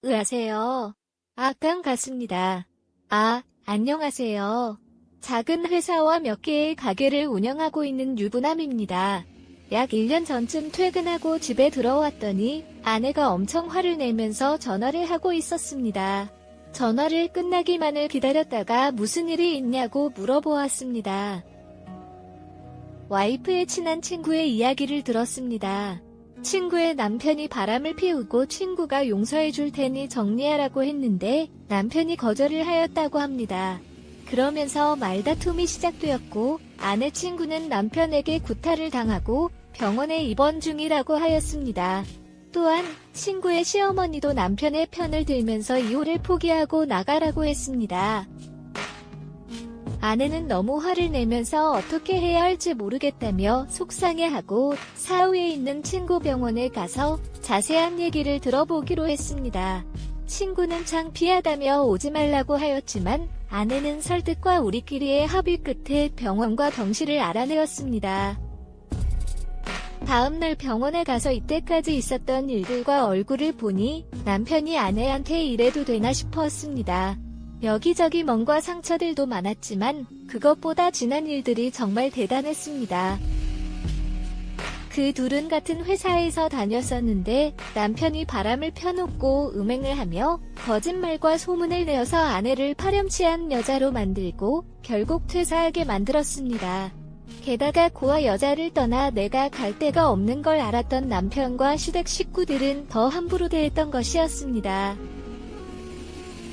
으하세요. 반갑습니다. 안녕하세요. 작은 회사와 몇 개의 가게를 운영하고 있는 유부남입니다. 약 1년 전쯤 퇴근하고 집에 들어왔더니 아내가 엄청 화를 내면서 전화를 하고 있었습니다. 전화를 끝나기만을 기다렸다가 무슨 일이 있냐고 물어보았습니다. 와이프의 친한 친구의 이야기를 들었습니다. 친구의 남편이 바람을 피우고 친구가 용서해 줄 테니 정리하라고 했는데 남편이 거절을 하였다고 합니다. 그러면서 말다툼이 시작되었고 아내 친구는 남편에게 구타를 당하고 병원에 입원 중이라고 하였습니다. 또한 친구의 시어머니도 남편의 편을 들면서 이혼을 포기하고 나가라고 했습니다. 아내는 너무 화를 내면서 어떻게 해야 할지 모르겠다며 속상해하고 사후에 있는 친구 병원에 가서 자세한 얘기를 들어보기로 했습니다. 친구는 창피하다며 오지 말라고 하였지만 아내는 설득과 우리끼리의 합의 끝에 병원과 병실을 알아내었습니다. 다음날 병원에 가서 이때까지 있었던 일들과 얼굴을 보니 남편이 아내한테 이래도 되나 싶었습니다. 여기저기 멍과 상처들도 많았지만 그것보다 지난 일들이 정말 대단했습니다. 그 둘은 같은 회사에서 다녔었는데 남편이 바람을 펴놓고 음행을 하며 거짓말과 소문을 내어서 아내를 파렴치한 여자로 만들고 결국 퇴사하게 만들었습니다. 게다가 고아 여자를 떠나 내가 갈 데가 없는 걸 알았던 남편과 시댁 식구들은 더 함부로 대했던 것이었습니다.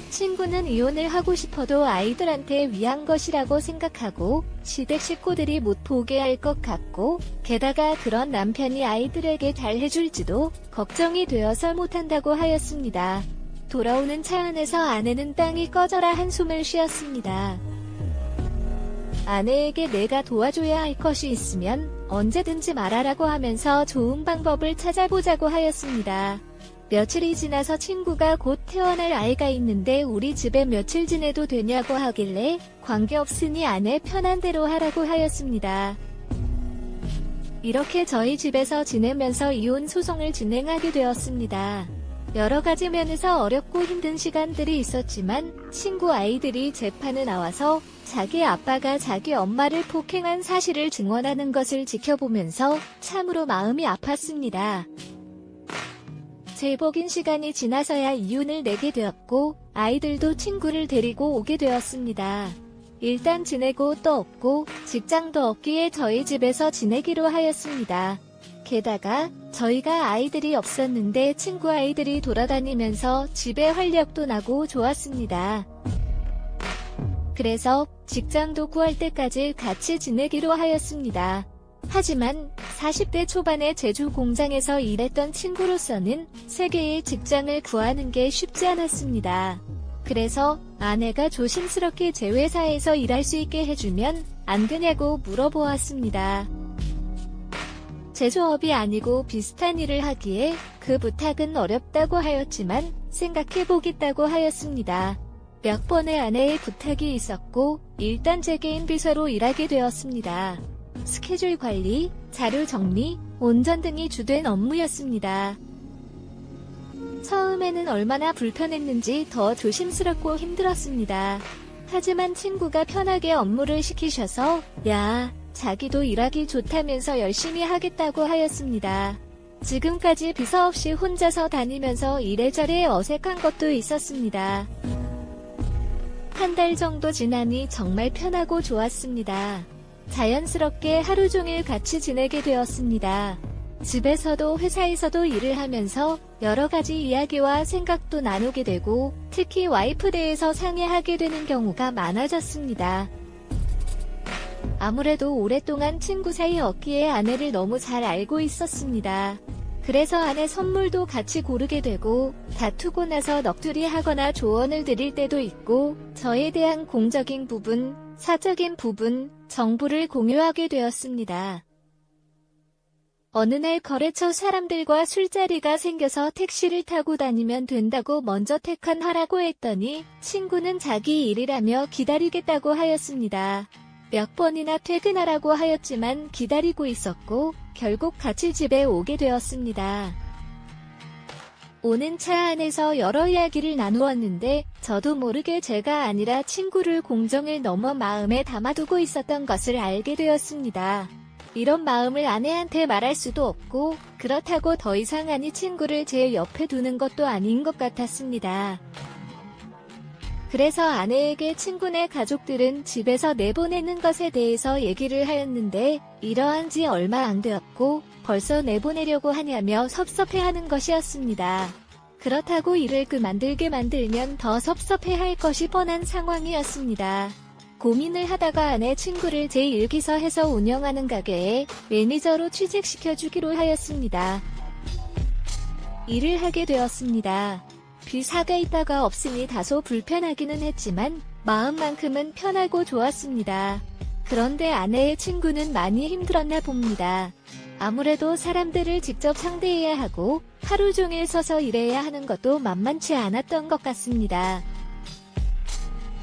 친구는 이혼을 하고 싶어도 아이들한테 위한 것이라고 생각하고 시댁 식구들이 못 보게 할 것 같고 게다가 그런 남편이 아이들에게 잘 해줄지도 걱정이 되어서 못한다고 하였습니다. 돌아오는 차 안에서 아내는 땅이 꺼져라 한숨을 쉬었습니다. 아내에게 내가 도와줘야 할 것이 있으면 언제든지 말하라고 하면서 좋은 방법을 찾아보자고 하였습니다. 며칠이 지나서 친구가 곧 태어날 아이가 있는데 우리 집에 며칠 지내도 되냐고 하길래 관계없으니 아내 편한 대로 하라고 하였습니다. 이렇게 저희 집에서 지내면서 이혼 소송을 진행하게 되었습니다. 여러 가지 면에서 어렵고 힘든 시간들이 있었지만 친구 아이들이 재판에 나와서 자기 아빠가 자기 엄마를 폭행한 사실을 증언하는 것을 지켜보면서 참으로 마음이 아팠습니다. 제법 긴 시간이 지나서야 이혼을 내게 되었고 아이들도 친구를 데리고 오게 되었습니다. 일단 지내고 또 없고 직장도 없기에 저희 집에서 지내기로 하였습니다. 게다가 저희가 아이들이 없었는데 친구 아이들이 돌아다니면서 집에 활력도 나고 좋았습니다. 그래서 직장도 구할 때까지 같이 지내기로 하였습니다. 하지만 40대 초반의 제주 공장에서 일했던 친구로서는 세 개의 직장을 구하는 게 쉽지 않았습니다. 그래서 아내가 조심스럽게 제 회사에서 일할 수 있게 해주면 안 되냐고 물어보았습니다. 제조업이 아니고 비슷한 일을 하기에 그 부탁은 어렵다고 하였지만 생각해보겠다고 하였습니다. 몇 번의 아내의 부탁이 있었고 일단 제 개인 비서로 일하게 되었습니다. 스케줄 관리, 자료 정리, 온전 등이 주된 업무였습니다. 처음에는 얼마나 불편했는지 더 조심스럽고 힘들었습니다. 하지만 친구가 편하게 업무를 시키셔서 야, 자기도 일하기 좋다면서 열심히 하겠다고 하였습니다. 지금까지 비서 없이 혼자서 다니면서 이래저래 어색한 것도 있었습니다. 한 달 정도 지나니 정말 편하고 좋았습니다. 자연스럽게 하루 종일 같이 지내게 되었습니다. 집에서도 회사에서도 일을 하면서 여러 가지 이야기와 생각도 나누게 되고 특히 와이프 대해서 상의하게 되는 경우가 많아졌습니다. 아무래도 오랫동안 친구 사이였기에 아내를 너무 잘 알고 있었습니다. 그래서 아내 선물도 같이 고르게 되고 다투고 나서 넋두리 하거나 조언을 드릴 때도 있고 저에 대한 공적인 부분, 사적인 부분, 정보를 공유하게 되었습니다. 어느 날 거래처 사람들과 술자리가 생겨서 택시를 타고 다니면 된다고 먼저 택한하라고 했더니 친구는 자기 일이라며 기다리겠다고 하였습니다. 몇 번이나 퇴근하라고 하였지만 기다리고 있었고 결국 같이 집에 오게 되었습니다. 오는 차 안에서 여러 이야기를 나누었는데 저도 모르게 제가 아니라 친구를 공정을 넘어 마음에 담아두고 있었던 것을 알게 되었습니다. 이런 마음을 아내한테 말할 수도 없고 그렇다고 더 이상 아니 친구를 제 옆에 두는 것도 아닌 것 같았습니다. 그래서 아내에게 친구네 가족들은 집에서 내보내는 것에 대해서 얘기를 하였는데 이러한 지 얼마 안 되었고 벌써 내보내려고 하냐며 섭섭해하는 것이었습니다. 그렇다고 일을 그만들게 만들면 더 섭섭해할 것이 뻔한 상황이었습니다. 고민을 하다가 아내 친구를 제1기서해서 운영하는 가게에 매니저로 취직시켜주기로 하였습니다. 일을 하게 되었습니다. 비사가 있다가 없으니 다소 불편하기는 했지만 마음만큼은 편하고 좋았습니다. 그런데 아내의 친구는 많이 힘들었나 봅니다. 아무래도 사람들을 직접 상대해야 하고 하루 종일 서서 일해야 하는 것도 만만치 않았던 것 같습니다.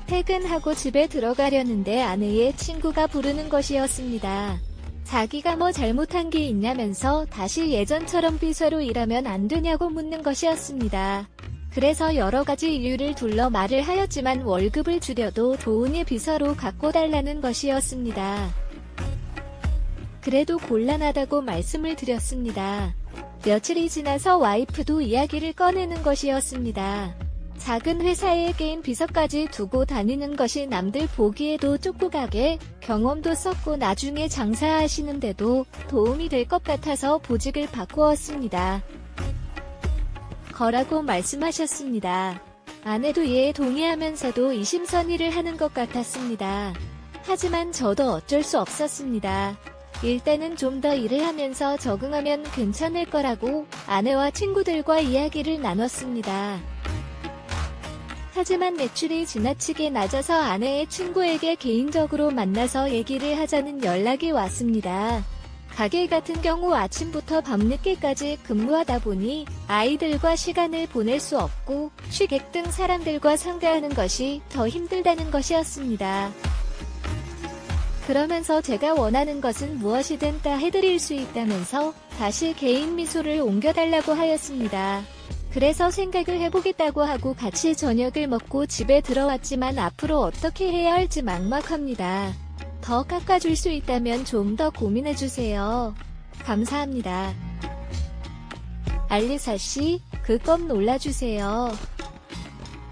퇴근하고 집에 들어가려는데 아내의 친구가 부르는 것이었습니다. 자기가 뭐 잘못한 게 있냐면서 다시 예전처럼 비서로 일하면 안 되냐고 묻는 것이었습니다. 그래서 여러 가지 이유를 둘러 말을 하였지만 월급을 줄여도 도훈이 비서로 갖고 달라는 것이었습니다. 그래도 곤란하다고 말씀을 드렸습니다. 며칠이 지나서 와이프도 이야기를 꺼내는 것이었습니다. 작은 회사에 개인 비서까지 두고 다니는 것이 남들 보기에도 쪽구가게 경험도 썼고 나중에 장사하시는데도 도움이 될 것 같아서 보직을 바꾸었습니다. 거라고 말씀하셨습니다. 아내도 이에 동의하면서도 이심선의를 하는 것 같았습니다. 하지만 저도 어쩔 수 없었습니다. 일단은 좀 더 일을 하면서 적응하면 괜찮을 거라고 아내와 친구들과 이야기를 나눴습니다. 하지만 매출이 지나치게 낮아서 아내의 친구에게 개인적으로 만나서 얘기를 하자는 연락이 왔습니다. 가게 같은 경우 아침부터 밤늦게까지 근무하다 보니 아이들과 시간을 보낼 수 없고 취객 등 사람들과 상대하는 것이 더 힘들다는 것이었습니다. 그러면서 제가 원하는 것은 무엇이든 다 해드릴 수 있다면서 다시 개인 미소를 옮겨달라고 하였습니다. 그래서 생각을 해보겠다고 하고 같이 저녁을 먹고 집에 들어왔지만 앞으로 어떻게 해야 할지 막막합니다. 더 깎아줄 수 있다면 좀 더 고민해주세요. 감사합니다. 알리사씨, 그 껌 놀라주세요.